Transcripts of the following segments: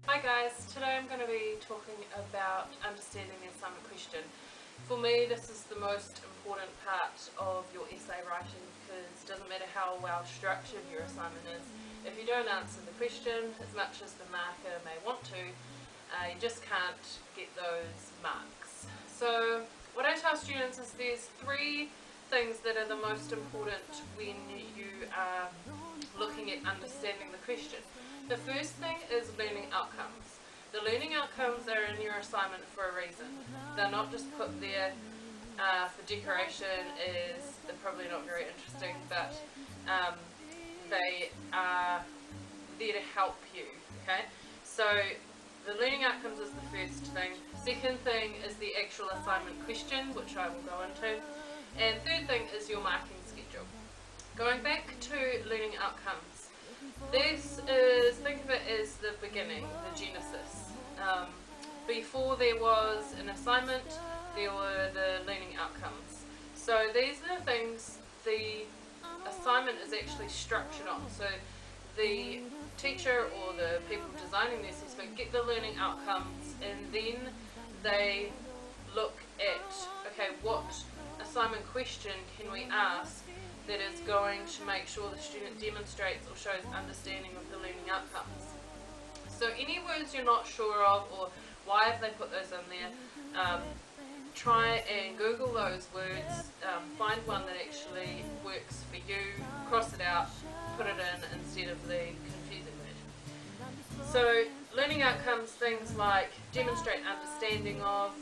Hi guys, today I'm going to be talking about understanding the assignment question. For me, this is the most important part of your essay writing because it doesn't matter how well structured your assignment is. If you don't answer the question as much as the marker may want to, you just can't get those marks. So what I tell students is there's three things that are the most important when you are looking at understanding the question. The first thing is learning outcomes. The learning outcomes are in your assignment for a reason. They're not just put there for decoration, they're probably not very interesting, but they are there to help you. Okay, so the learning outcomes is the first thing. Second thing is the actual assignment question, which I will go into. And third thing is your marking schedule. Going back to learning outcomes, this is, think of it as the beginning, the genesis. Before there was an assignment, there were the learning outcomes. So these are the things the assignment is actually structured on. So the teacher or the people designing the assessment get the learning outcomes, and then they look at, okay, what assignment question can we ask that is going to make sure the student demonstrates or shows understanding of the learning outcomes. So any words you're not sure of, or why have they put those in there, try and Google those words, find one that actually works for you, cross it out, put it in instead of the confusing word. So learning outcomes, things like demonstrate understanding of,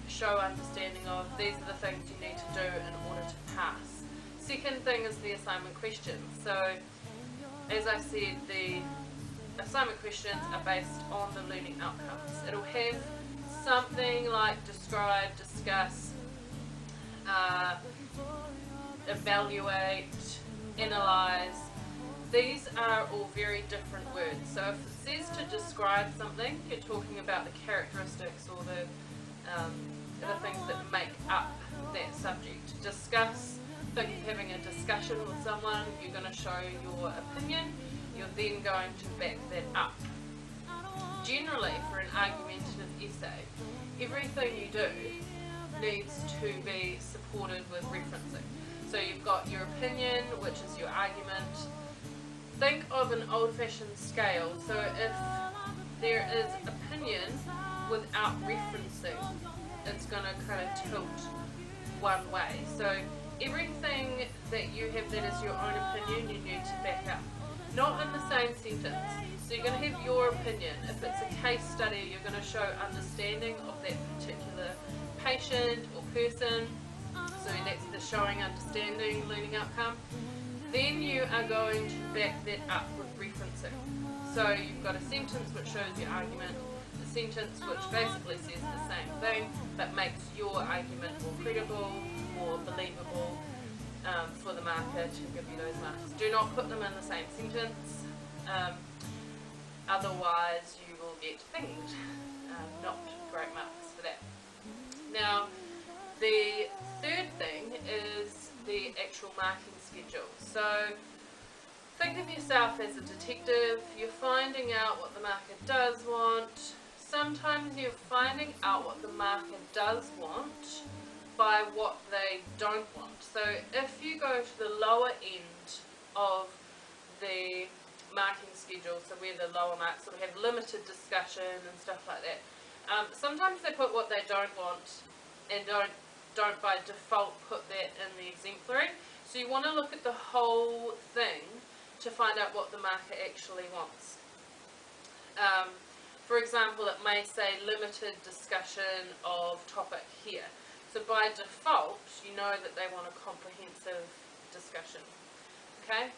show understanding of, these are the things you need to do in order to pass. Second thing is the assignment questions. So as I said, the assignment questions are based on the learning outcomes. It'll have something like describe, discuss, evaluate, analyze. These are all very different words. So if it says to describe something, you're talking about the characteristics or the things that make up that subject. Discuss, think of having a discussion with someone, you're going to show your opinion, you're then going to back that up. Generally, for an argumentative essay, everything you do needs to be supported with referencing. So you've got your opinion, which is your argument. Think of an old-fashioned scale. So if there is opinion without referencing, it's going to kind of tilt one way. So everything that you have that is your own opinion, you need to back up. Not in the same sentence. So you're going to have your opinion. If it's a case study, you're going to show understanding of that particular patient or person. So that's the showing understanding learning outcome. Then you are going to back that up with referencing. So you've got a sentence which shows your argument, a sentence which basically says the same thing but makes your argument more credible, more believable, for the marker to give you those marks. Do not put them in the same sentence, otherwise you will get pinged. Not great marks for that. Now, the third thing is the actual marking schedule. So think of yourself as a detective. You're finding out what the marker does want. Sometimes you're finding out what the marker does want by what they don't want. So if you go to the lower end of the marking schedule, so where the lower marks sort of have limited discussion and stuff like that, sometimes they put what they don't want and don't by default put that in the exemplary. So you want to look at the whole thing to find out what the marker actually wants. For example, it may say limited discussion of topic here. So by default, you know that they want a comprehensive discussion. Okay?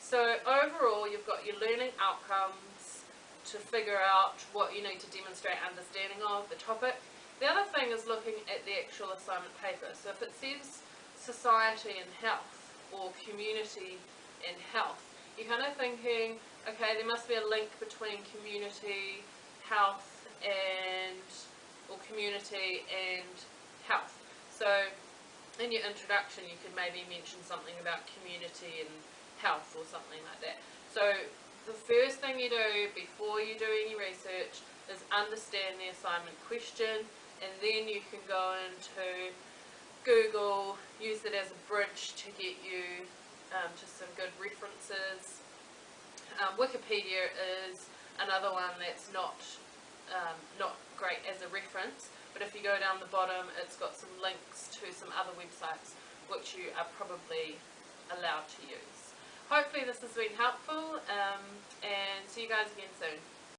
So overall, you've got your learning outcomes to figure out what you need to demonstrate understanding of the topic. The other thing is looking at the actual assignment paper. So if it says society and health or community and health, you're kind of thinking, okay, there must be a link between community, health, or community and health. So in your introduction you could maybe mention something about community and health or something like that. So the first thing you do before you do any research is understand the assignment question, and then you can go into Google, use it as a bridge to get you to some good references. Wikipedia is another one that's not great as a reference, but if you go down the bottom, it's got some links to some other websites which you are probably allowed to use. Hopefully this has been helpful, and see you guys again soon.